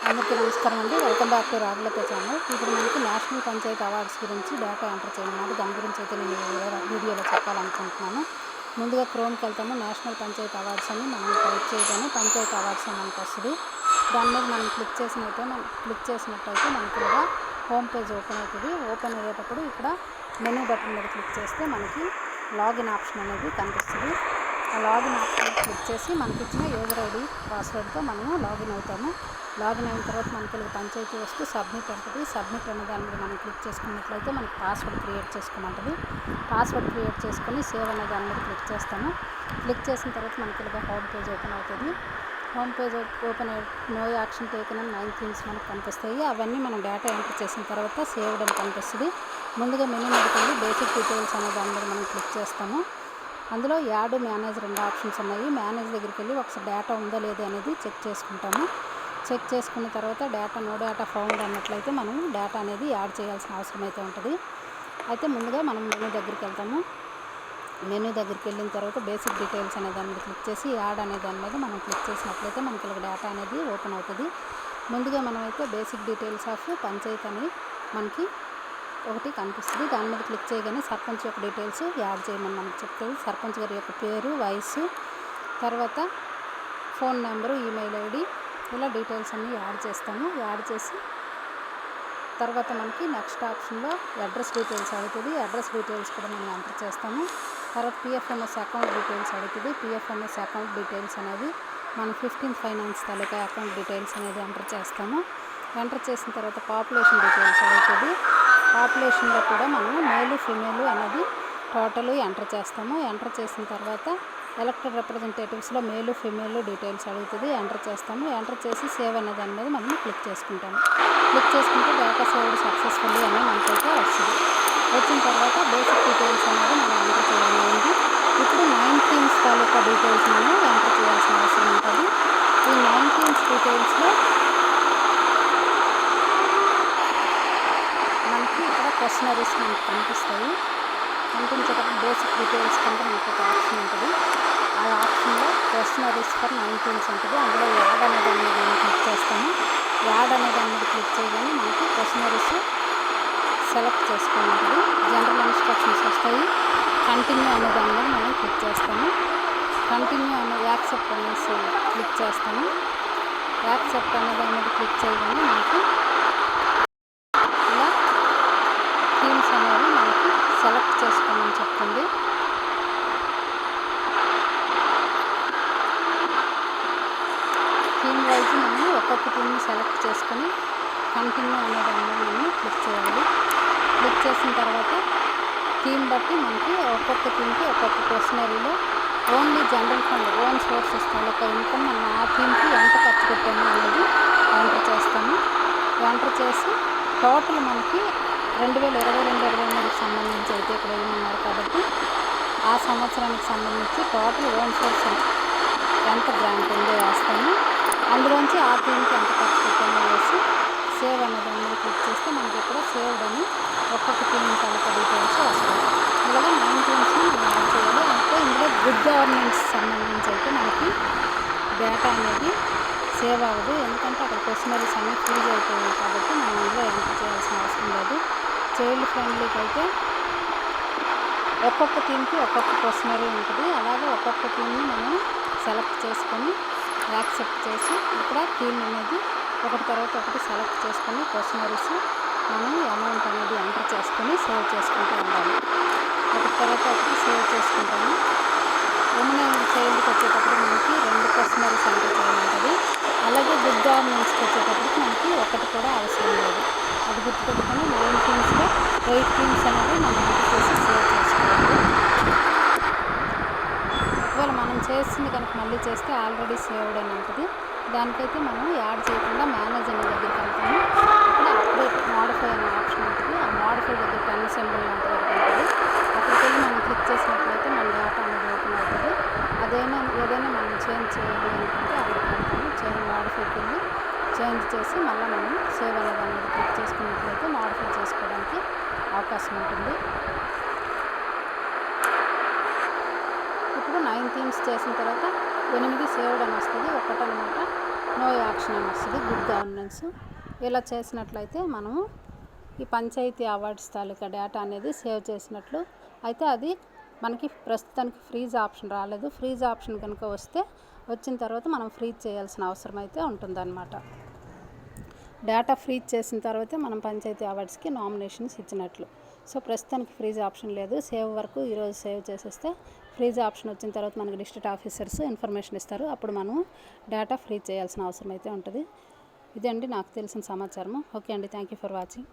అందరికీ నమస్కారం అండి. వెల్కమ్ బ్యాక్ టు రాగులతో ఛానల్. ఇప్పుడు మనకి నేషనల్ పంచాయతీ అవార్డ్స్ గురించి డేటా ఎంటర్ చేయమన్నారు. దాని గురించి అయితే నేను వీడియోలో చెప్పాలనుకుంటున్నాను. ముందుగా క్రోమ్కి వెళ్తాము. నేషనల్ పంచాయతీ అవార్డ్స్ అని మనం టైప్ చేయగానే పంచాయతీ అవార్డ్స్ అని మనకు వస్తుంది. దాని మీద మనం క్లిక్ చేసినట్టయితే మనకి ఇలా హోమ్ పేజ్ ఓపెన్ అవుతుంది. ఓపెన్ అయ్యేటప్పుడు ఇక్కడ మెనూ బటన్ మీద క్లిక్ చేస్తే మనకి లాగిన్ ఆప్షన్ అనేది కనిపిస్తుంది. ఆ లాగిన్ ఆప్షన్ క్లిక్ చేసి మనకి ఇచ్చిన యూజర్ ఐడి పాస్వర్డ్తో మనము లాగిన్ అవుతాము. లాగిన్ అయిన తర్వాత మనకి పంచాయతీ వస్తూ సబ్మిట్ ఉంటుంది. సబ్మిట్ అనే దాని మీద మనం క్లిక్ చేసుకున్నట్లయితే మనకి పాస్వర్డ్ క్రియేట్ చేసుకోమంటుంది. పాస్వర్డ్ క్రియేట్ చేసుకొని సేవ్ అనే దాని మీద క్లిక్ చేస్తాము. క్లిక్ చేసిన తర్వాత మనకి ఇలా హోమ్ పేజ్ ఓపెన్ అవుతుంది. Home page open no action taken అని 9 థింగ్స్ మనకు కనిపిస్తాయి. అవన్నీ మనం డేటా ఎంటర్ చేసిన తర్వాత సేవ్డ్ అని కనిపిస్తుంది. ముందుగా మెనూ మీదకి బేసిక్ డీటెయిల్స్ అనే దాని మీద మనం క్లిక్ చేస్తాము. అందులో యాడ్ మేనేజ్ 2 ఆప్షన్స్ ఉన్నాయి. మేనేజ్ దగ్గరికి వెళ్ళి ఒకసారి డేటా ఉందా లేదా అనేది చెక్ చేసుకుంటాము. చెక్ చేసుకున్న తర్వాత నో డేటా ఫౌండ్ అన్నట్లయితే మనం డేటా అనేది యాడ్ చేయాల్సిన అవసరం అయితే ఉంటుంది. అయితే ముందుగా మనం మెనూ దగ్గరికి వెళ్తాము. మెనూ దగ్గరికి వెళ్ళిన తర్వాత బేసిక్ డీటెయిల్స్ అనే దాని మీద క్లిక్ చేసి యాడ్ అనే దాని మీద మనం క్లిక్ చేసినట్లయితే మనకి ఇలా డేటా అనేది ఓపెన్ అవుతుంది. ముందుగా మనమైతే బేసిక్ డీటెయిల్స్ ఆఫ్ పంచాయతీ అని మనకి ఒకటి కనిపిస్తుంది. దాని మీద క్లిక్ చేయగానే సర్పంచ్ యొక్క డీటెయిల్స్ యాడ్ చేయమని మనకు చెప్తుంది. సర్పంచ్ గారి యొక్క పేరు, వయసు, తర్వాత ఫోన్ నెంబరు, ఈమెయిల్ ఐడి, ఇలా డీటెయిల్స్ అన్నీ యాడ్ చేస్తాము. యాడ్ చేసి తర్వాత మనకి నెక్స్ట్ ఆప్షన్లో అడ్రస్ డీటెయిల్స్ అడుగుతుంది. అడ్రస్ డీటెయిల్స్ కూడా మనం ఎంటర్ చేస్తాము. తర్వాత పిఎఫ్ఎంఎస్ అకౌంట్ డీటెయిల్స్ అడుగుతుంది. పిఎఫ్ఎంఎస్ అకౌంట్ డీటెయిల్స్ అనేది మనం 15th ఫైనాన్స్ తాలూకా అకౌంట్ డీటెయిల్స్ అనేది ఎంటర్ చేస్తాము. ఎంటర్ చేసిన తర్వాత పాపులేషన్ డీటెయిల్స్ అడుగుతుంది. పాపులేషన్లో కూడా మనము మేలు ఫీమేలు అనేది టోటల్ ఎంటర్ చేస్తాము. ఎంటర్ చేసిన తర్వాత ఎలక్టెడ్ రిప్రజెంటేటివ్స్లో మేలు ఫీమేలు డీటెయిల్స్ అడుగుతుంది. ఎంటర్ చేస్తాము. ఎంటర్ చేసి సేవ్ అనే దాని మీద మనం క్లిక్ చేసుకుంటాము. క్లిక్ చేసుకుంటే డేటా సేవ్డ్ సక్సెస్ఫుల్లీ అని మనకైతే వస్తుంది. వచ్చిన తర్వాత బేసిక్ డీటెయిల్స్ అనేది మనం ఎంటర్ చేయాలి. ఇప్పుడు 9 థీమ్స్ తాలూకా డీటెయిల్స్ మనం ఎంటర్ చేయాల్సిన అవసరం ఉంటుంది. ఈ 9 థీమ్స్ డీటెయిల్స్లో మనకి ఇక్కడ క్వశ్చనరీస్ మనకు కనిపిస్తాయి. కనిపించేటప్పుడు బేసిక్ డీటెయిల్స్ కింద మనకు ఒక ఆప్షన్ ఉంటుంది. ఆ ఆప్షన్లో క్వశ్చనరీస్ ఫర్ 9 థీమ్స్ ఉంటుంది. అందులో యాడ్ అనే దాని మీద మనం క్లిక్ చేస్తాము. యాడ్ అనే దాని మీద క్లిక్ చేయగానే మనకి క్వశ్చనరీస్ సెలెక్ట్ చేసుకోమంటుంది. జనరల్ ఇన్స్ట్రక్షన్స్ వస్తాయి. కంటిన్యూ అనే దాని మీద మనం క్లిక్ చేస్తాము. కంటిన్యూ అనే యాక్సెప్ట్ అనేసి క్లిక్ చేస్తాము. యాక్సెప్ట్ అనే దాని మీద క్లిక్ చేయగానే మనకి ఇలా థీమ్స్ అనేవి మనకి సెలెక్ట్ చేసుకోమని చెప్తుంది. థీమ్ వైజ్ మనం ఒక్కొక్క థీమ్ని సెలెక్ట్ చేసుకొని కంటిన్యూ అనే దాని మీద మనం క్లిక్ చేయాలి. క్లిక్ చేసిన తర్వాత థీమ్ బట్టి మనకి ఒక్కొక్క థీమ్కి ఒక్కొక్క క్వశ్చనరీలో only general fund own sources తాలూకా ఇన్కమ్ మనం ఆ థీమ్కి ఎంత ఖర్చు పెట్టాము అనేది ఎంటర్ చేస్తాము. ఎంటర్ చేసి టోటల్ మనకి 2022-23కి సంబంధించి అయితే ఇక్కడ ఏమన్నారు కాబట్టి ఆ సంవత్సరానికి సంబంధించి టోటల్ ఓన్ సోర్స్ ఎంత గ్రాంట్ ఉందో వేస్తాము. అందులోంచి ఆ థీమ్కి ఎంత ఖర్చు పెట్టామో వేసి సేవ్ అనే దాని మీద క్లిక్ చేస్తే మనకి ఇక్కడ సేవ్డ్ అని ఒక్కొక్క థీమ్ తాలూకా డీటెయిల్స్ వస్తాయి. ఇలాగా 9 థీమ్స్ని మనం యాడ్ చేయాలి. అంటే ఇందులో గుడ్ గవర్నెన్స్ సంబంధించి అయితే మనకి డేటా అనేది సేవ్ అవ్వదు. ఎందుకంటే అక్కడ క్వశ్చనరీస్ అన్నీ ఫ్రీజ్ అయిపోయాయి కాబట్టి మనం ఇందులో ఎంటర్ చేయాల్సిన అవసరం లేదు. చైల్డ్ ఫ్రెండ్లీకి అయితే ఒక్కొక్క థీమ్కి ఒక్కొక్క క్వశ్చనరీ ఉంటుంది. అలాగే ఒక్కొక్క థీమ్ని మనం సెలెక్ట్ చేసుకొని యాక్సెప్ట్ చేసి ఇక్కడ థీమ్ అనేది ఒకటి తర్వాత ఒకటి సెలెక్ట్ చేసుకొని క్వశ్చనరీస్ మనం అమౌంట్ అనేది ఎంటర్ చేసుకొని సేవ్ చేసుకుంటూ ఉండాలి. ఒకటి తర్వాత ఒకటి సేవ్ చేసుకుంటాము. ఉమెన్ అండ్ చైల్డ్కి వచ్చేటప్పుడు మనకి 2 క్వశ్చనరీస్ ఎంటర్ చేయాలంటుంది. అలాగే గుడ్ గవర్నెన్స్కి వచ్చేటప్పటికి మనకి ఒకటి కూడా అవసరం లేదు. అది గుర్తుపెట్టుకొని 9 థీమ్స్లో 8 థీమ్స్ అనేది మనం ఎంటర్ చేసి సేవ్ చేసుకోవాలి. ఒకవేళ మనం చేసింది కనుక మళ్ళీ చేస్తే ఆల్రెడీ సేవ్డ్ అని ఉంటుంది. దానికైతే మనం యాడ్ చేయకుండా మేనేజ్ అనే దగ్గరికి వెళ్తాము. ఇక్కడ అప్డేట్ మోడిఫై అనే ఆప్షన్ ఉంటుంది. ఆ మోడిఫై దగ్గర పెన్ సింబల్ లాంటి వరకు ఉంటుంది. అక్కడికి వెళ్ళి మనం క్లిక్ చేసినట్లయితే మన డేటా అనేది ఓపెన్ అవుతుంది. ఏదైనా మనం చేంజ్ చేయాలి అనుకుంటే అక్కడికి వెళ్తాము. మోడిఫైకి వెళ్ళి చేంజ్ చేసి మళ్ళీ మనం సేవ్ అనే దాని మీద క్లిక్ చేసుకున్నట్లయితే మోడిఫై చేసుకోవడానికి అవకాశం ఉంటుంది. ఇప్పుడు 9 థీమ్స్ చేసిన తర్వాత 8 సేవ్డ్ అని వస్తుంది. ఒకటనమాట నో యాక్షన్ అని వస్తుంది, గుడ్ గవర్నెన్స్. ఇలా చేసినట్లయితే మనము ఈ పంచాయతీ అవార్డ్స్ తాలూకా డేటా అనేది సేవ్ చేసినట్లు. అయితే అది మనకి ప్రస్తుతానికి ఫ్రీజ్ ఆప్షన్ రాలేదు. ఫ్రీజ్ ఆప్షన్ కనుక వచ్చిన తర్వాత మనం ఫ్రీజ్ చేయాల్సిన అవసరం అయితే ఉంటుందన్నమాట. డేటా ఫ్రీజ్ చేసిన తర్వాతే మనం పంచాయతీ అవార్డ్స్కి నామినేషన్స్ ఇచ్చినట్లు. సో ప్రస్తుతానికి ఫ్రీజ్ ఆప్షన్ లేదు. సేవ్ వరకు ఈరోజు సేవ్ చేసేస్తే ఫ్రీజ్ ఆప్షన్ వచ్చిన తర్వాత మనకి డిస్ట్రిక్ట్ ఆఫీసర్స్ ఇన్ఫర్మేషన్ ఇస్తారు. అప్పుడు మనం డేటా ఫ్రీజ్ చేయాల్సిన అవసరం అయితే ఉంటుంది. ఇదండి నాకు తెలిసిన సమాచారము. ఓకే అండి, థ్యాంక్ యూ ఫర్ వాచింగ్.